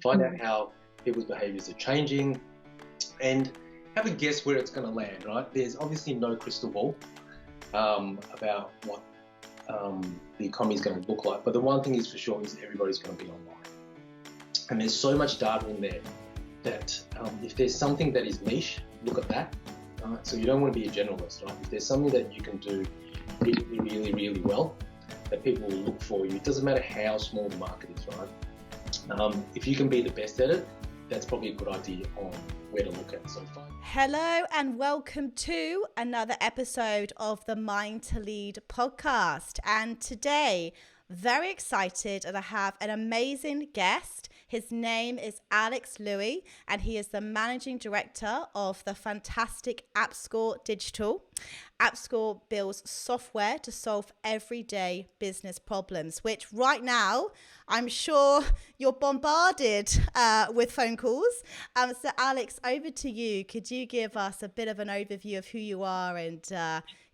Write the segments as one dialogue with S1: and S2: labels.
S1: find out how people's behaviours are changing, and have a guess where it's going to land, right? There's obviously no crystal ball about what the economy is going to look like, but the one thing is for sure is everybody's going to be online. And there's so much data in there that if there's something that is niche, look at that. So you don't want to be a generalist, right? If there's something that you can do really, really, really well, that people will look for you, it doesn't matter how small the market is, right? If you can be the best at it, that's probably a good idea on where to look at. So fine.
S2: Hello and welcome to another episode of the Mind to Lead podcast. And today, very excited, and I have an amazing guest. His name is Alex Louey, and he is the managing director of the fantastic AppScore Digital. AppScore builds software to solve everyday business problems, which right now, I'm sure you're bombarded with phone calls. So Alex, over to you. Could you give us a bit of an overview of who you are and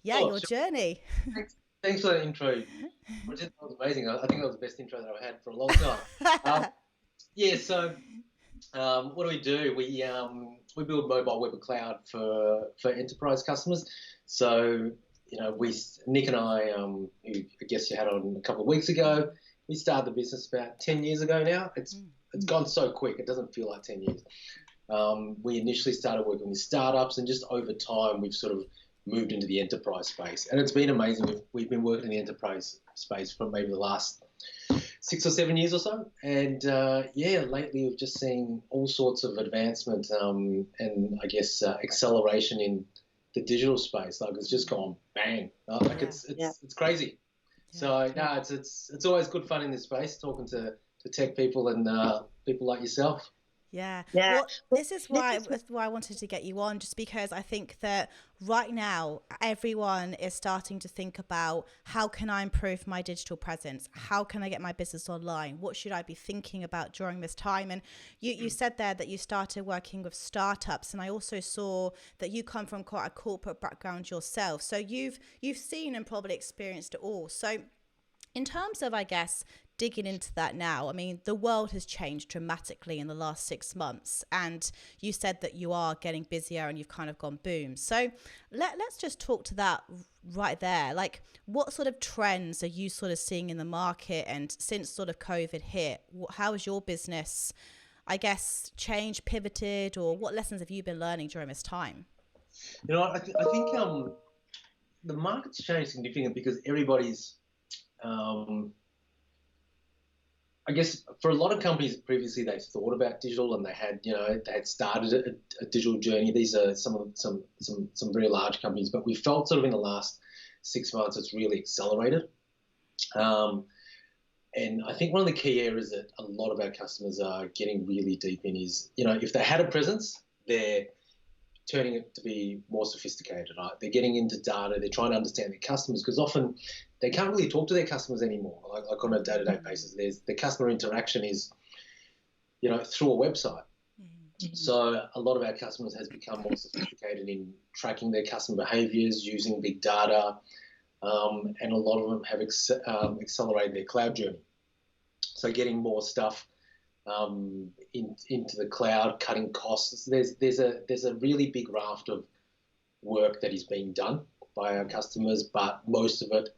S2: your journey?
S1: Thanks for that intro. That was amazing. I think that was the best intro that I've had for a long time. So what do? We build mobile web and cloud for enterprise customers. So, Nick and I, who I guess you had on a couple of weeks ago, we started the business about 10 years ago now. It's gone so quick, it doesn't feel like 10 years. We initially started working with startups, and just over time we've sort of moved into the enterprise space. And it's been amazing. We've been working in the enterprise space for maybe the last 6 or 7 years or so. And lately we've just seen all sorts of advancement and I guess acceleration in the digital space. Like, it's just gone bang. It's crazy. Yeah, so it's always good fun in this space, talking to tech people and people like yourself.
S2: Yeah. Well, this is why I wanted to get you on, just because I think that right now everyone is starting to think about, how can I improve my digital presence? How can I get my business online? What should I be thinking about during this time? And you said there that you started working with startups, and I also saw that you come from quite a corporate background yourself. So you've seen and probably experienced it all. So in terms of, I guess, digging into that now, I mean, the world has changed dramatically in the last 6 months, and you said that you are getting busier and you've kind of gone boom. So let's just talk to that right there. Like, what sort of trends are you sort of seeing in the market? And since sort of COVID hit, how has your business, I guess, changed, pivoted, or what lessons have you been learning during this time?
S1: I think the market's changed significantly because everybody's I guess for a lot of companies previously, they thought about digital and they had started a digital journey. These are some very large companies, but we felt sort of in the last 6 months it's really accelerated. And I think one of the key areas that a lot of our customers are getting really deep in is, if they had a presence, they're turning it to be more sophisticated, right? They're getting into data, they're trying to understand their customers, because often they can't really talk to their customers anymore, like on a day-to-day basis. The customer interaction is, through a website. Mm-hmm. So a lot of our customers has become more sophisticated in tracking their customer behaviours, using big data, and a lot of them have accelerated their cloud journey. So getting more stuff into the cloud, cutting costs. There's a really big raft of work that is being done by our customers, but most of it,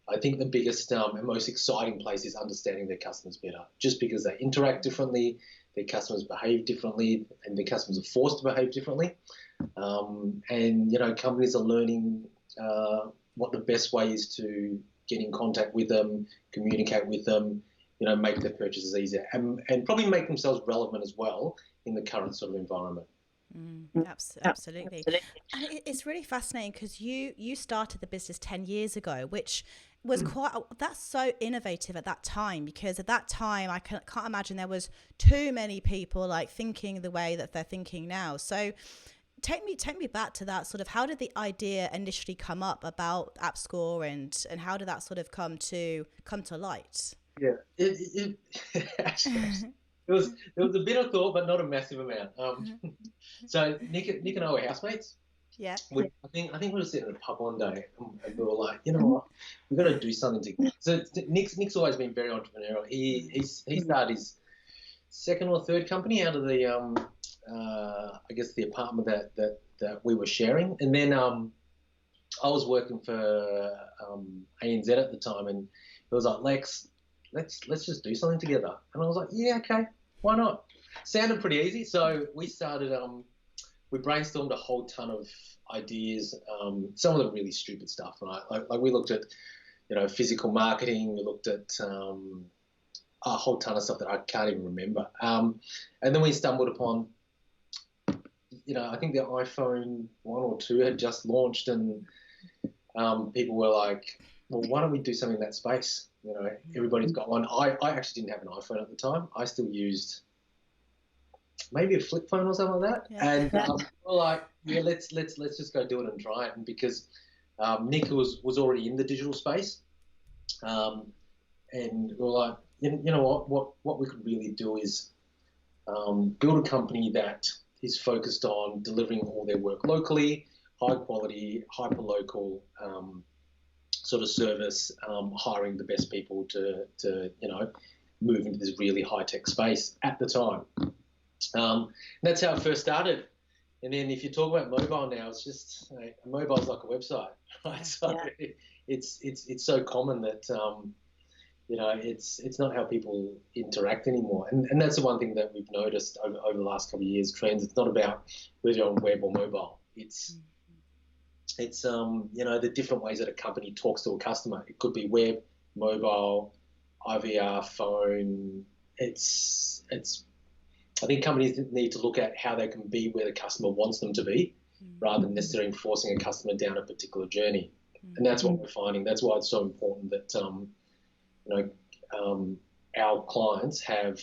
S1: I think the biggest and most exciting place is understanding their customers better. Just because they interact differently, their customers behave differently, and their customers are forced to behave differently. And companies are learning what the best way is to get in contact with them, communicate with them, make their purchases easier, and probably make themselves relevant as well in the current sort of environment.
S2: Absolutely. And it's really fascinating because you started the business 10 years ago, which was that's so innovative at that time, because at that time I can't imagine there was too many people like thinking the way that they're thinking now. So take me back to that sort of, how did the idea initially come up about AppScore, and how did that sort of come to light?
S1: Yeah, it there was a bit of thought, but not a massive amount. So Nick and I were housemates.
S2: Yeah.
S1: I think we were sitting at a pub one day, and we were like, what, we've got to do something together. So Nick's always been very entrepreneurial. He started his second or third company out of the I guess the apartment that we were sharing, and then I was working for ANZ at the time, and it was like, Lex, let's just do something together, and I was like, yeah, okay, why not? Sounded pretty easy, so we started. We brainstormed a whole ton of ideas. Some of them really stupid stuff, right? Like we looked at, physical marketing. We looked at a whole ton of stuff that I can't even remember. And then we stumbled upon, I think the iPhone 1 or 2 had just launched, and people were like, well, why don't we do something in that space? Everybody's got one. I actually didn't have an iPhone at the time. I still used maybe a flip phone or something like that. Yeah. And we're like, yeah, let's just go do it and try it. And because Nick was already in the digital space, and we're like, you know what we could really do is build a company that is focused on delivering all their work locally, high quality, hyper local sort of service, hiring the best people to move into this really high tech space at the time. That's how it first started. And then if you talk about mobile now, it's just mobile's like a website, right? So it's so common that it's not how people interact anymore. And that's the one thing that we've noticed over the last couple of years. Trends. It's not about whether you're on web or mobile. It's the different ways that a company talks to a customer. It could be web, mobile, IVR, phone. I think companies need to look at how they can be where the customer wants them to be, rather than necessarily forcing a customer down a particular journey. And that's what we're finding. That's why it's so important that our clients have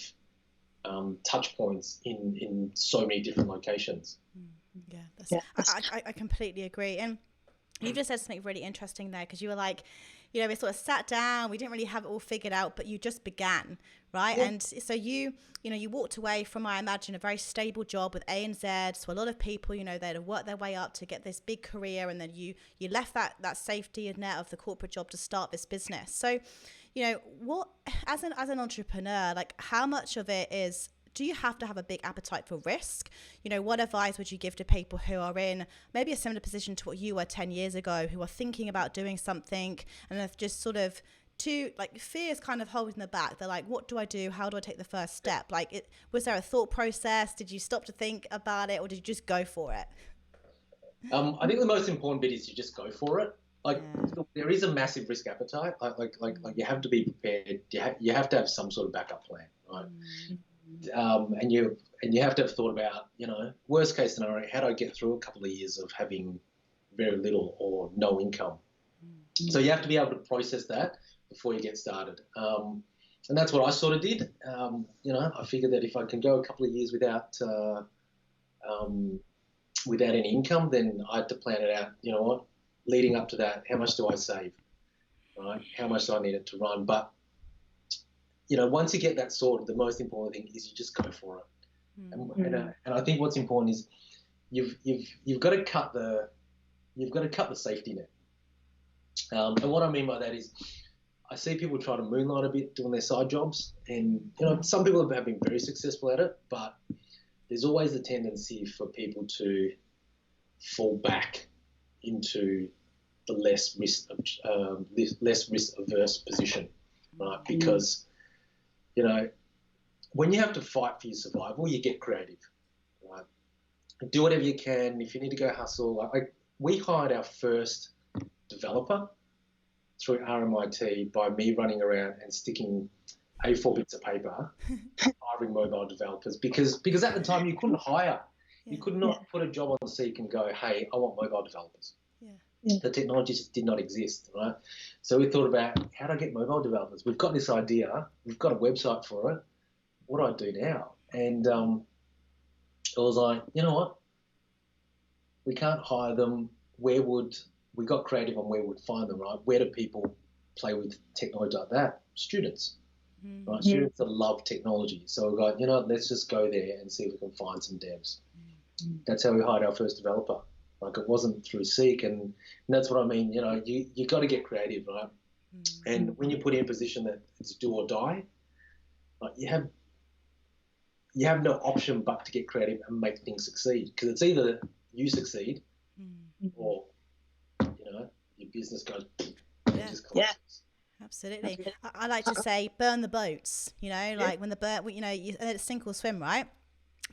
S1: touch points in so many different locations.
S2: I completely agree. And you just said something really interesting there, because you were like, we sort of sat down, we didn't really have it all figured out, but you just began, right? Yeah. And so you walked away from, I imagine, a very stable job with ANZ. So a lot of people, they'd have worked their way up to get this big career, and then you left that safety net of the corporate job to start this business. So, what, as an entrepreneur, like, how much of it is, do you have to have a big appetite for risk? What advice would you give to people who are in maybe a similar position to what you were 10 years ago, who are thinking about doing something and have just sort of fear is kind of holding them back? They're like, what do I do? How do I take the first step? Was there a thought process? Did you stop to think about it, or did you just go for it?
S1: I think the most important bit is you just go for it. There is a massive risk appetite. Like you have to be prepared. You have to have some sort of backup plan, right? And you have to have thought about, worst case scenario, how do I get through a couple of years of having very little or no income? So you have to be able to process that before you get started. And that's what I sort of did. I figured that if I can go a couple of years without any income, then I had to plan it out. Leading up to that, how much do I save? Right? How much do I need it to run? But once you get that sorted, the most important thing is you just go for it. And I think what's important is you've got to cut the safety net. And what I mean by that is, I see people try to moonlight a bit doing their side jobs, and some people have been very successful at it, but there's always a tendency for people to fall back into the less risk averse position, right? Because when you have to fight for your survival, you get creative, right? Do whatever you can. If you need to go hustle, we hired our first developer through RMIT by me running around and sticking A4 bits of paper, hiring mobile developers, because at the time you couldn't hire. You could not put a job on the Seek and go, hey, I want mobile developers. The technology just did not exist, right? So we thought about, how do I get mobile developers? We've got this idea. We've got a website for it. What do I do now? And I was like, you know what? We can't hire them. We got creative on where we'd find them, right? Where do people play with technology like that? Students, right? Students that love technology. So we got, let's just go there and see if we can find some devs. That's how we hired our first developer. It wasn't through Seek, and that's what I mean. You got to get creative, right? And when you put in a position that it's do or die, you have you have no option but to get creative and make things succeed, because it's either you succeed or, you know, your business goes and just collapses.
S2: Absolutely. I like to say burn the boats, you know, like when the boat, you know, and it's sink or swim, right?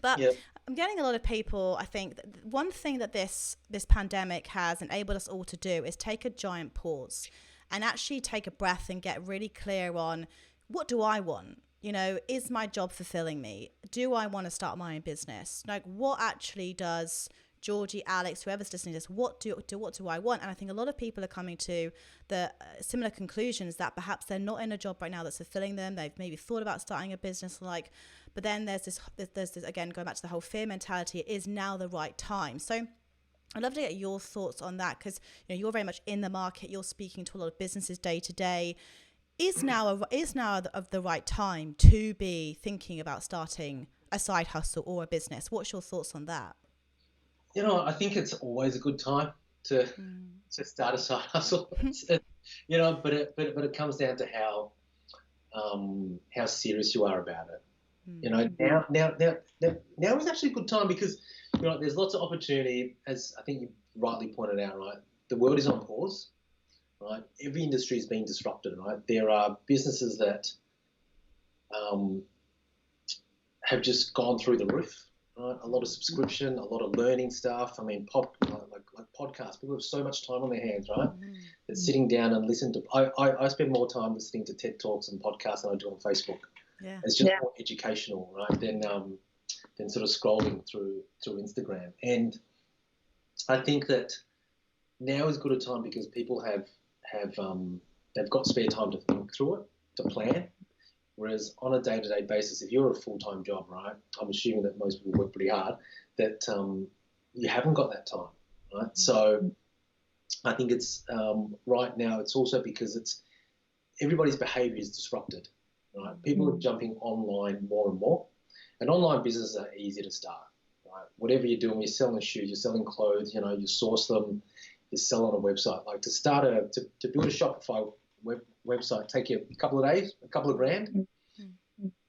S2: But I'm getting a lot of people, I think, that one thing that this pandemic has enabled us all to do is take a giant pause and actually take a breath and get really clear on, what do I want? You know, is my job fulfilling me? Do I want to start my own business? Like, what actually does Georgie, Alex, whoever's listening to this, what do I want? And I think a lot of people are coming to the similar conclusions that perhaps they're not in a job right now that's fulfilling them. They've maybe thought about starting a business, but then there's this again, going back to the whole fear mentality. It is now the right time. So I'd love to get your thoughts on that, because you know, you're very much in the market. You're speaking to a lot of businesses day to day. Is now the right time to be thinking about starting a side hustle or a business? What's your thoughts on that?
S1: You know, I think it's always a good time to start a side hustle. You know, but it comes down to how serious you are about it. You know, now is actually a good time, because you know there's lots of opportunity, as I think you rightly pointed out. Right, the world is on pause. Right, every industry is being disrupted. Right, there are businesses that have just gone through the roof. Right? A lot of subscription, a lot of learning stuff. I mean, like podcasts. People have so much time on their hands, right? That sitting down and listen to. I spend more time listening to TED Talks and podcasts than I do on Facebook. Yeah. It's just more educational, right? Than sort of scrolling through Instagram. And I think that now is good a time because people have they've got spare time to think through it, to plan. Whereas on a day-to-day basis, if you're a full-time job, right, I'm assuming that most people work pretty hard, that you haven't got that time, right? So I think it's right now it's also because everybody's behaviour is disrupted, right? People are jumping online more and more, and online businesses are easy to start, right? Whatever you're doing, you're selling shoes, you're selling clothes, you know, you source them, you sell on a website. Like to build a Shopify website take you a couple of days, a couple of grand.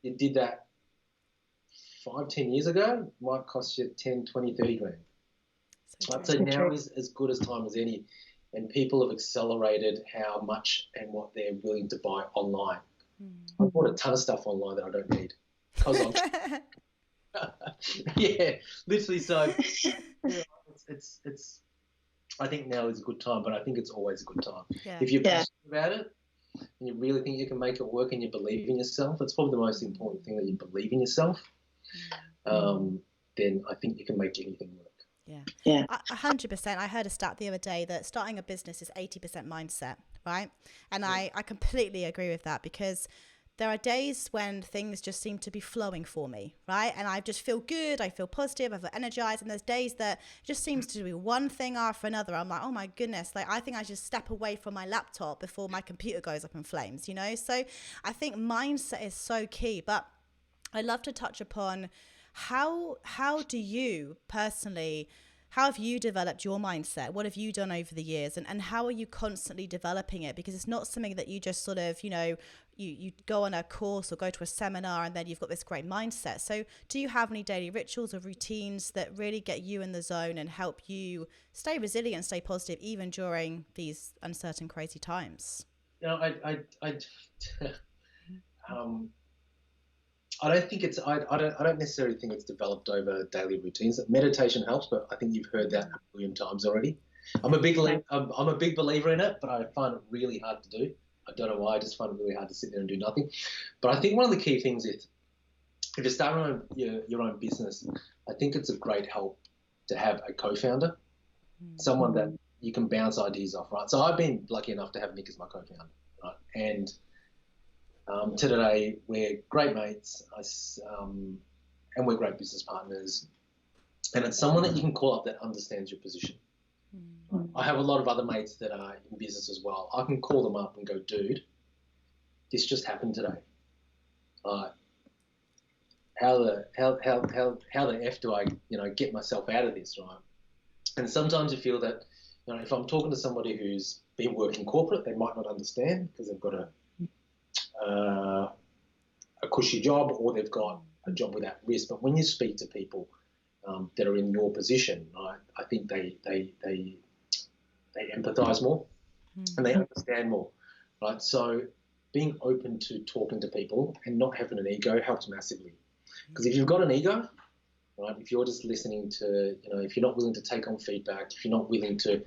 S1: You did that 5-10 years ago, it might cost you 10, 20, 30 grand. So now is as good as time as any, and people have accelerated how much and what they're willing to buy online. I bought a ton of stuff online that I don't need because I'm yeah, literally. So it's I think now is a good time, but I think it's always a good time. If you're passionate about it and you really think you can make it work and you believe in yourself, it's probably the most important thing, that you believe in yourself. Then I think you can make anything work.
S2: Yeah. 100%. I heard a stat the other day that starting a business is 80% mindset, right? And I completely agree with that, because there are days when things just seem to be flowing for me, right? And I just feel good, I feel positive, I feel energized. And there's days that it just seems to be one thing after another. I'm like, oh my goodness, like I think I should step away from my laptop before my computer goes up in flames, you know? So I think mindset is so key. But I'd love to touch upon how do you personally, how have you developed your mindset? What have you done over the years? And how are you constantly developing it? Because it's not something that you just sort of, you know, you go on a course or go to a seminar and then you've got this great mindset. So do you have any daily rituals or routines that really get you in the zone and help you stay resilient, stay positive, even during these uncertain, crazy times?
S1: You know, I don't think it's. I don't necessarily think it's developed over daily routines. Meditation helps, but I think you've heard that a million times already. I'm a big believer in it, but I find it really hard to do. I don't know why. I just find it really hard to sit there and do nothing. But I think one of the key things is, if you're starting your own business, I think it's a great help to have a co-founder, someone that you can bounce ideas off, right? So I've been lucky enough to have Nick as my co-founder, right? And today we're great mates, and we're great business partners, and it's someone that you can call up that understands your position. I have a lot of other mates that are in business as well. I can call them up and go, dude, this just happened today. How the F do I, you know, get myself out of this, right? And sometimes you feel that, you know, if I'm talking to somebody who's been working corporate, they might not understand because they've got a cushy job, or they've got a job without risk. But when you speak to people that are in your position, right, I think they empathise more and they understand more, right? So being open to talking to people and not having an ego helps massively. Because if you've got an ego, right, if you're just listening to, if you're not willing to take on feedback, if you're not willing to,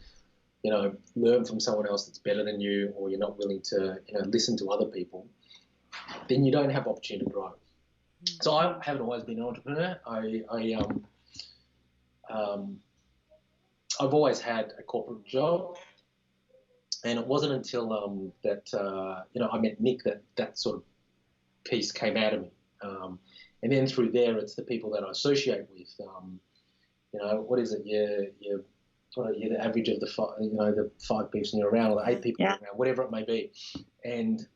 S1: learn from someone else that's better than you, or you're not willing to, listen to other people, then you don't have opportunity to grow. So I haven't always been an entrepreneur. I've always had a corporate job, and it wasn't until that I met Nick that sort of piece came out of me. And then through there, it's the people that I associate with. What is it? You're the average of the five people you're around, or the 8 people you're around, whatever it may be. And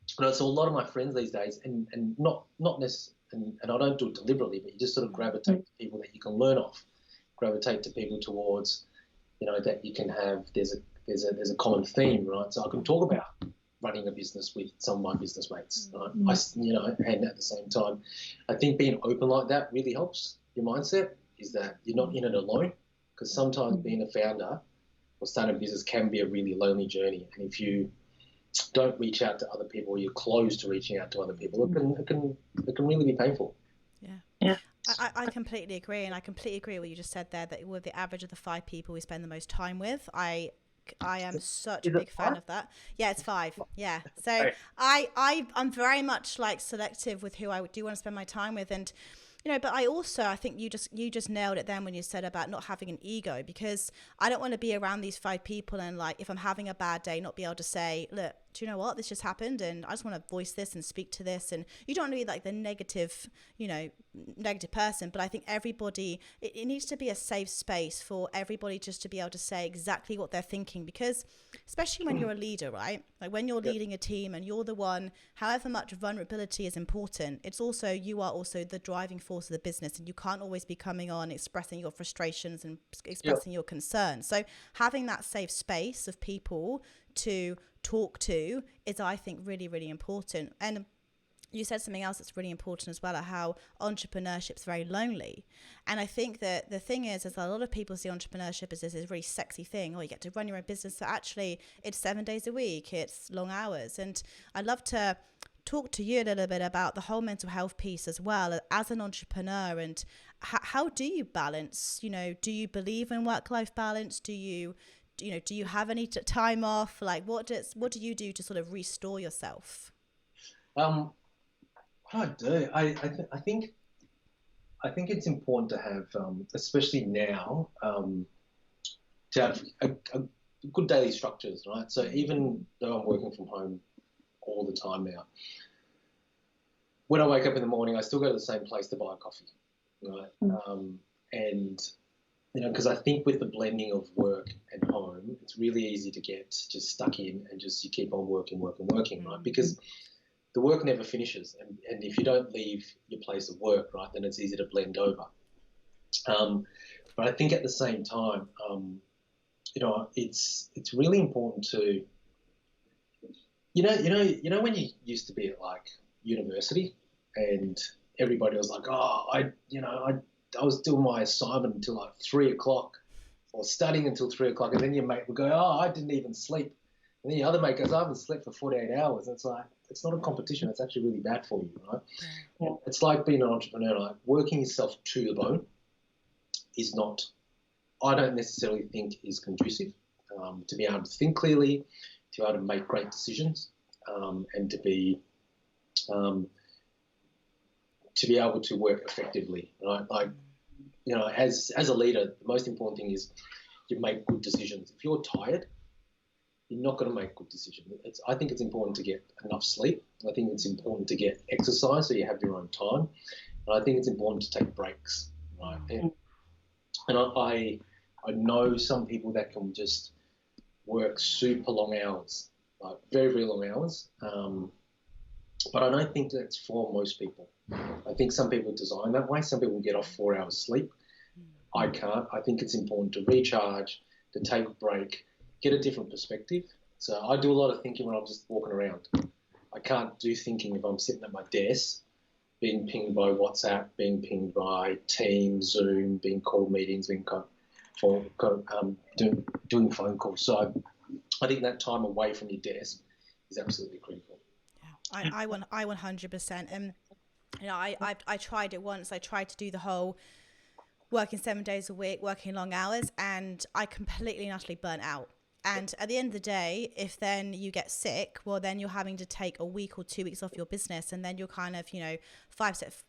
S1: so a lot of my friends these days, and not necessarily, and I don't do it deliberately, but you just sort of gravitate to people that you can learn off, gravitate to people towards, that you can have. There's a common theme, right? So I can talk about running a business with some of my business mates, right? And at the same time, I think being open like that really helps your mindset. Is that you're not in it alone, because sometimes being a founder or starting a business can be a really lonely journey, and if you don't reach out to other people, or you're closed to reaching out to other people, it can really be painful.
S2: Yeah. I completely agree, and I completely agree with what you just said there, that we're the average of the 5 people we spend the most time with. I am such a big fan of that. Yeah, it's 5. Yeah. So I'm very much like selective with who I do want to spend my time with. And, but I think you just nailed it then when you said about not having an ego, because I don't want to be around these 5 people and, like, if I'm having a bad day, not be able to say, look, do you know what? This just happened and I just want to voice this and speak to this. And you don't want to be like the negative person, but I think everybody, it needs to be a safe space for everybody just to be able to say exactly what they're thinking, because especially when you're a leader, right? Like when you're leading a team and you're the one, however much vulnerability is important, you are also the driving force of the business, and you can't always be coming on expressing your frustrations and expressing your concerns. So having that safe space of people to talk to is, I think, really, really important. And you said something else that's really important as well, how entrepreneurship is very lonely. And I think that the thing is a lot of people see entrepreneurship as this really sexy thing. Oh, you get to run your own business. So actually it's 7 days a week. It's long hours. And I'd love to talk to you a little bit about the whole mental health piece as well as an entrepreneur. And how do you balance, do you believe in work-life balance? Do you have any time off? Like what do you do to sort of restore yourself?
S1: What I do, I think it's important to have, especially now, to have a good daily structures, right? So even though I'm working from home all the time now, when I wake up in the morning, I still go to the same place to buy a coffee, right? And because I think with the blending of work and home, it's really easy to get just stuck in and just you keep on working, right? Because the work never finishes, and if you don't leave your place of work, right, then it's easy to blend over. But I think at the same time, it's really important to, when you used to be at like university, and everybody was like, oh, I was doing my assignment until like 3 o'clock, or studying until 3 o'clock, and then your mate would go, oh, I didn't even sleep. And then your other mate goes, I haven't slept for 48 hours. And it's like, it's not a competition. It's actually really bad for you, right? Yeah. It's like being an entrepreneur, like working yourself to the bone is not, I don't necessarily think is conducive to be able to think clearly, to be able to make great decisions, and to be able to work effectively, right? Like, as a leader, the most important thing is you make good decisions. If you're tired, you're not going to make good decisions. I think it's important to get enough sleep. I think it's important to get exercise so you have your own time. And I think it's important to take breaks, right? And I know some people that can just work super long hours, like very, very long hours. But I don't think that's for most people. I think some people are designed that way. Some people get off 4 hours sleep. I can't. I think it's important to recharge, to take a break, get a different perspective. So I do a lot of thinking when I'm just walking around. I can't do thinking if I'm sitting at my desk being pinged by WhatsApp, being pinged by Teams, Zoom, being called meetings, doing phone calls. So I think that time away from your desk is absolutely critical.
S2: Yeah, I 100%. And I tried it once. I tried to do the whole working 7 days a week, working long hours, and I completely and utterly burnt out. And at the end of the day, if then you get sick, well, then you're having to take a week or 2 weeks off your business, and then you're kind of, 5 steps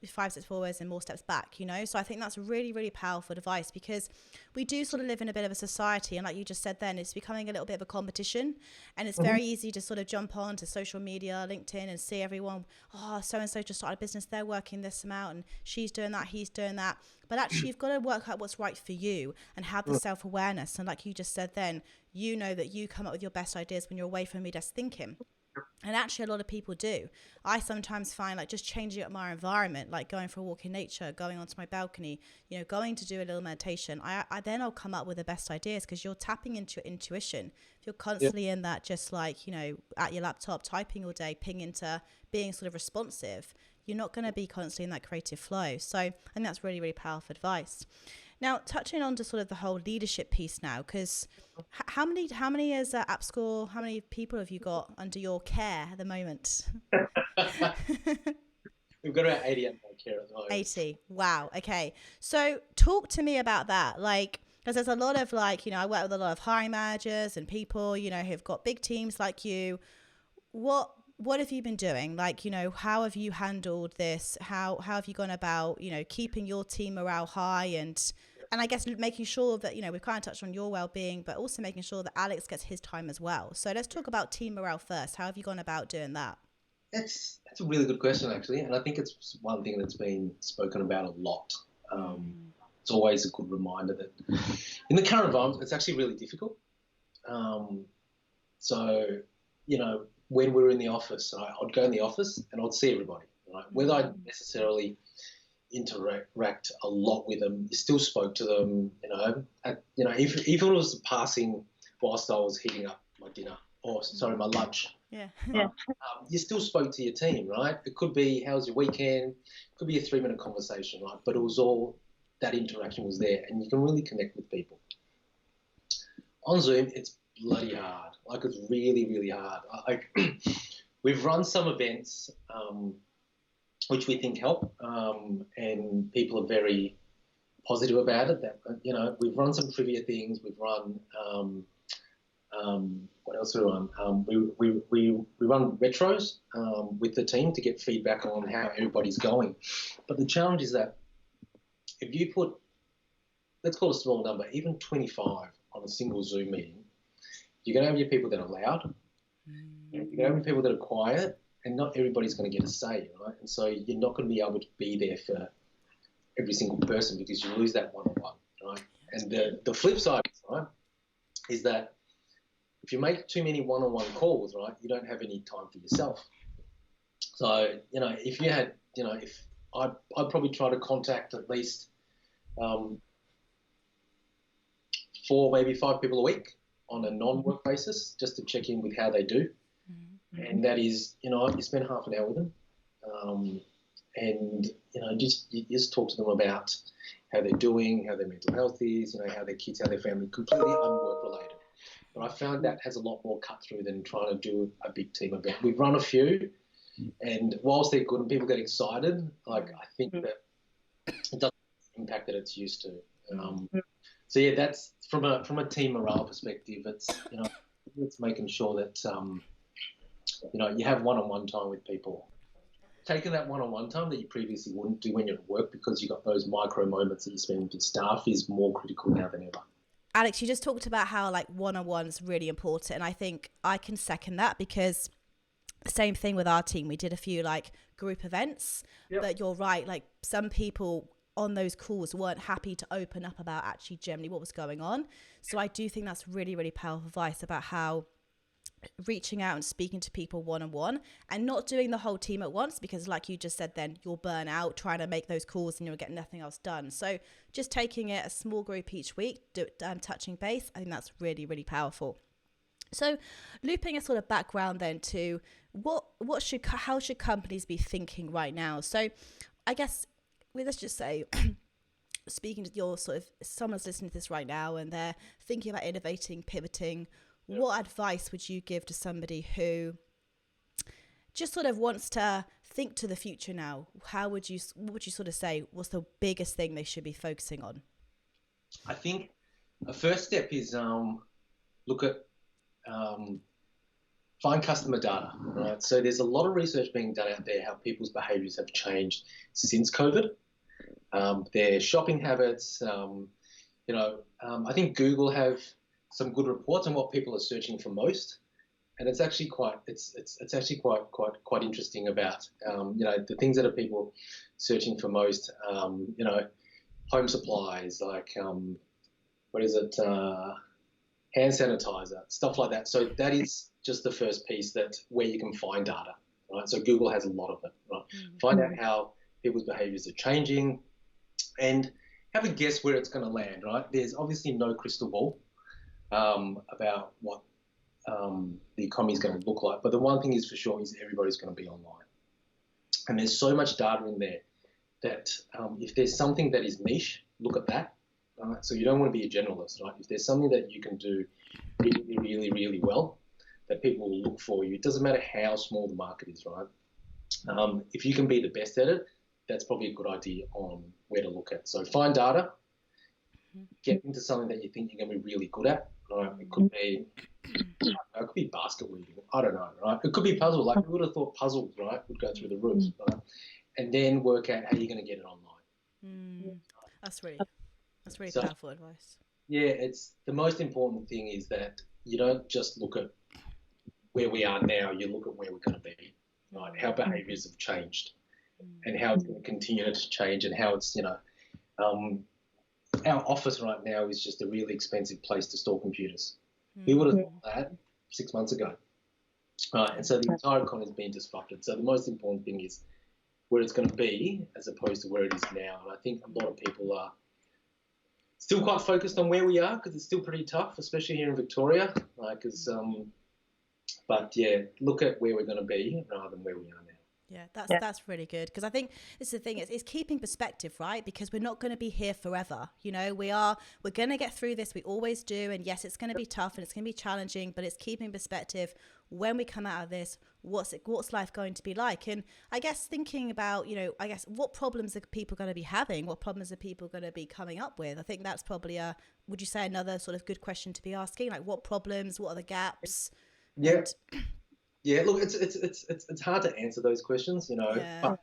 S2: forwards and more steps back, So I think that's really, really powerful advice, because we do sort of live in a bit of a society, and like you just said then, it's becoming a little bit of a competition, and it's very easy to sort of jump on to social media, LinkedIn, and see everyone, oh, so-and-so just started a business, they're working this amount, and she's doing that, he's doing that. But actually, you've got to work out what's right for you and have the self-awareness. And like you just said then, you know that you come up with your best ideas when you're away from your desk thinking. And actually, a lot of people do. I sometimes find like just changing up my environment, like going for a walk in nature, going onto my balcony, going to do a little meditation. I'll come up with the best ideas, because you're tapping into your intuition. If you're constantly in that, just like, at your laptop, typing all day, ping into being sort of responsive, you're not going to be constantly in that creative flow. So I think that's really, really powerful advice. Now, touching on to sort of the whole leadership piece now, because how many is AppScore? How many people have you got under your care at the moment?
S1: We've got about 80 under my care at the moment.
S2: 80. Wow. Okay. So talk to me about that. Like, because there's a lot of I work with a lot of hiring managers and people, who've got big teams like you. What have you been doing? How have you handled this? How have you gone about, keeping your team morale high and I guess making sure that, we've kind of touched on your well-being, but also making sure that Alex gets his time as well. So let's talk about team morale first. How have you gone about doing that?
S1: That's a really good question, actually. And I think it's one thing that's been spoken about a lot. It's always a good reminder that in the current environment, it's actually really difficult. When we were in the office, I'd go in the office and I'd see everybody, right? Whether I necessarily interact a lot with them, you still spoke to them, if it was passing whilst I was heating up my dinner, my lunch.
S2: Yeah.
S1: You still spoke to your team, right? It could be, how's your weekend? It could be a 3-minute conversation, right? But it was all, that interaction was there, and you can really connect with people. On Zoom, it's bloody hard. It's really, really hard. We've run some events which we think help, and people are very positive about it. That we've run some trivia things. We've run what else do we run? We run retros with the team to get feedback on how everybody's going. But the challenge is that if you put, let's call it a small number, even 25 on a single Zoom meeting, you're going to have your people that are loud, you're going to have your people that are quiet, and not everybody's going to get a say, right? And so you're not going to be able to be there for every single person, because you lose that one-on-one, right? And the flip side, right, is that if you make too many one-on-one calls, right, you don't have any time for yourself. So, if you had, if I'd probably try to contact at least 4, maybe 5 people a week on a non-work basis, just to check in with how they do. Mm-hmm. And that is, you spend half an hour with them, and you just talk to them about how they're doing, how their mental health is, how their kids, how their family, completely unwork related. But I found that has a lot more cut through than trying to do a big team event. We've run a few, and whilst they're good and people get excited, I think that it doesn't have the impact that it's used to. So yeah, that's from a team morale perspective. It's it's making sure that you have one-on-one time with people. Taking that one-on-one time that you previously wouldn't do when you're at work, because you got those micro moments that you spend with your staff, is more critical now than ever.
S2: Alex, you just talked about how one-on-one is really important, and I think I can second that, because same thing with our team. We did a few group events, but you're right. Some people on those calls weren't happy to open up about actually generally what was going on. So I do think that's really, really powerful advice about how reaching out and speaking to people one-on-one, and not doing the whole team at once, because like you just said, then you'll burn out trying to make those calls and you'll get nothing else done. So just taking it a small group each week, touching base, I think that's really, really powerful. So looping a sort of background then to how should companies be thinking right now? So I guess, well, let's just say, speaking to your sort of, someone's listening to this right now and they're thinking about innovating, pivoting, what advice would you give to somebody who just sort of wants to think to the future now? What would you sort of say, what's the biggest thing they should be focusing on?
S1: I think a first step is look at find customer data, right? So there's a lot of research being done out there how people's behaviours have changed since COVID. Their shopping habits, I think Google have some good reports on what people are searching for most, and it's actually quite interesting about the things that are people searching for most. Home supplies like hand sanitizer, stuff like that. So that is just the first piece that where you can find data, right? So Google has a lot of it, right? Mm-hmm. Find out how people's behaviours are changing, and have a guess where it's going to land, right? There's obviously no crystal ball about what the economy is going to look like, but the one thing is for sure is everybody's going to be online, and there's so much data in there that if there's something that is niche, look at that. Right? So you don't want to be a generalist, right? If there's something that you can do really, really, really well, that people will look for you. It doesn't matter how small the market is, right? If you can be the best at it, that's probably a good idea on where to look at. So find data, get into something that you think you're going to be really good at. Right? It could be basket weaving. I don't know, right? It could be puzzle. Like we would have thought puzzles, right, would go through the roof, right? And then work out how you're going to get it online.
S2: That's really powerful advice.
S1: Yeah, it's the most important thing is that you don't just look at where we are now, you look at where we're going to be, right? How behaviours have changed and how it's going to continue to change, and how it's, our office right now is just a really expensive place to store computers. We would have thought that 6 months ago. Right, and so the entire economy has been disrupted. So the most important thing is where it's going to be as opposed to where it is now. And I think a lot of people are still quite focused on where we are because it's still pretty tough, especially here in Victoria. But yeah, look at where we're going to be rather than where we are now.
S2: Yeah, that's really good, because I think this is the thing, it's keeping perspective, right? Because we're not going to be here forever. We're going to get through this. We always do. And yes, it's going to be tough and it's going to be challenging, but it's keeping perspective. When we come out of this, what's life going to be like? And I guess thinking about, what problems are people going to be having? What problems are people going to be coming up with? I think that's probably would you say another sort of good question to be asking? Like what problems, what are the gaps?
S1: Yeah. Yeah, look, it's hard to answer those questions, but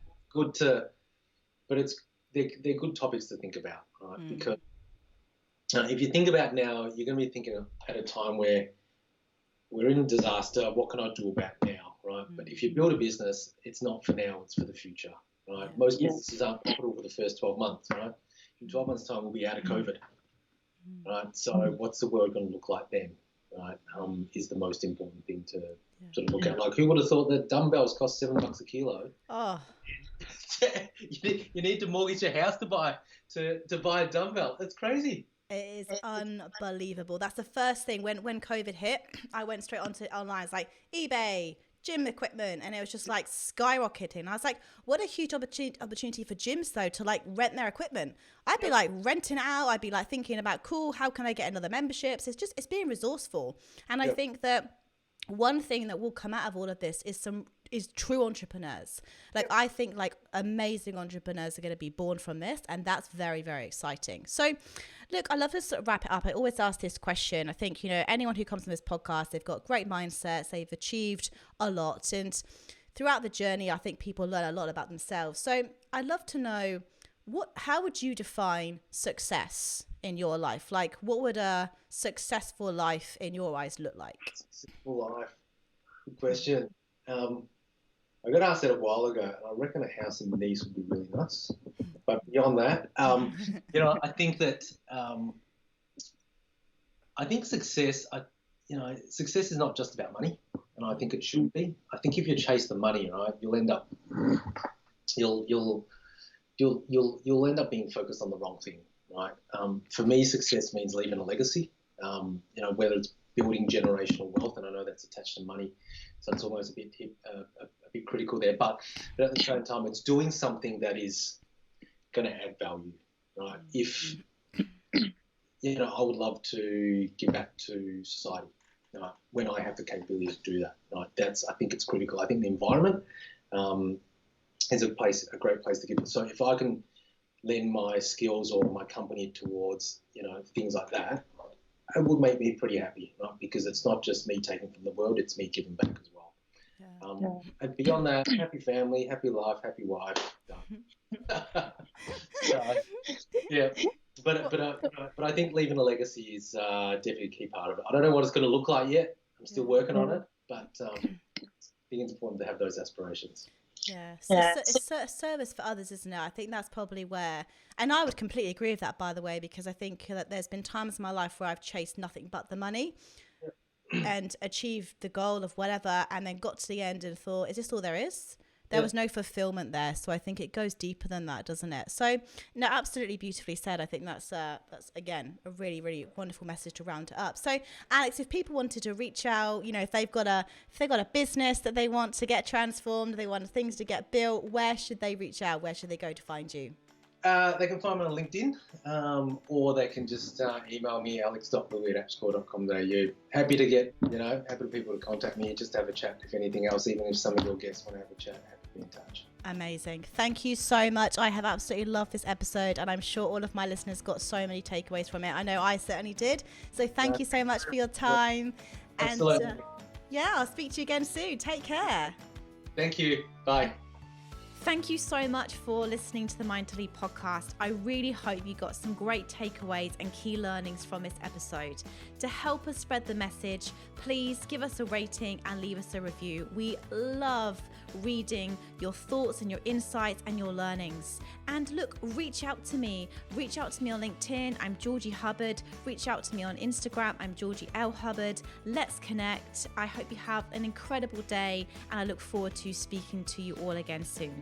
S1: they're good topics to think about, right? Because if you think about now, you're going to be thinking at a time where we're in disaster. What can I do about now, right? But if you build a business, it's not for now; it's for the future, right? Yeah. Most businesses aren't profitable for the first 12 months, right? In 12 months' time, we'll be out of COVID, right? So, what's the world going to look like then? Right, is the most important thing to sort of look at. Like, who would have thought that dumbbells cost $7 a kilo?
S2: Oh,
S1: you need to mortgage your house to buy a dumbbell. That's crazy.
S2: It is unbelievable. That's the first thing when COVID hit. I went straight onto online. It's like eBay, gym equipment, and it was just like skyrocketing. I was like, what a huge opportunity for gyms though to like rent their equipment. I'd be like renting it out. I'd be like thinking about, cool, how can I get another memberships? It's being resourceful. And I think that one thing that will come out of all of this is true entrepreneurs. Like I think like amazing entrepreneurs are going to be born from this, and that's very, very exciting. So look, I love to sort of wrap it up. I always ask this question. I think, anyone who comes from this podcast, they've got great mindsets, they've achieved a lot, and throughout the journey, I think people learn a lot about themselves. So I'd love to know how would you define success in your life? Like what would a successful life in your eyes look like?
S1: Successful life. Good question. I got asked that a while ago, and I reckon a house in Nice would be really nice. But beyond that, I think that success. Success is not just about money, and I think it should be. I think if you chase the money, right, you'll end up you'll end up being focused on the wrong thing, right? For me, success means leaving a legacy. whether it's building generational wealth, and I know that's attached to money, so it's almost a bit critical there. But at the same time, it's doing something that is going to add value, right? If I would love to give back to society, right, when I have the capability to do that, right? I think it's critical. I think the environment is a great place to give it. So if I can lend my skills or my company towards, things like that, it would make me pretty happy, right? Because it's not just me taking from the world, it's me giving back as well. And beyond that, happy family, happy life, happy wife. Yeah. But I think leaving a legacy is definitely a key part of it. I don't know what it's going to look like yet. I'm still working on it, but I think it's important to have those aspirations.
S2: Yeah, so it's a service for others, isn't it? I think that's probably where, and I would completely agree with that, by the way, because I think that there's been times in my life where I've chased nothing but the money and achieved the goal of whatever, and then got to the end and thought, is this all there is? There was no fulfillment there. So I think it goes deeper than that, doesn't it? So, no, absolutely beautifully said. I think that's again, a really, really wonderful message to round it up. So, Alex, if people wanted to reach out, if they've got a business that they want to get transformed, they want things to get built, where should they reach out? Where should they go to find you?
S1: They can find me on LinkedIn, or they can just email me, alex.louey@appscore.com.au. Happy to get, happy for people to contact me, just have a chat. If anything else, even if some of your guests want to have a chat, happy to be in touch.
S2: Amazing. Thank you so much. I have absolutely loved this episode, and I'm sure all of my listeners got so many takeaways from it. I know I certainly did. So thank you so much for your time.
S1: Absolutely.
S2: And I'll speak to you again soon. Take care.
S1: Thank you. Bye.
S2: Thank you so much for listening to the Mind to Lead podcast. I really hope you got some great takeaways and key learnings from this episode. To help us spread the message, please give us a rating and leave us a review. We love reading your thoughts and your insights and your learnings. And look, reach out to me. Reach out to me on LinkedIn. I'm Georgie Hubbard. Reach out to me on Instagram. I'm Georgie L. Hubbard. Let's connect. I hope you have an incredible day, and I look forward to speaking to you all again soon.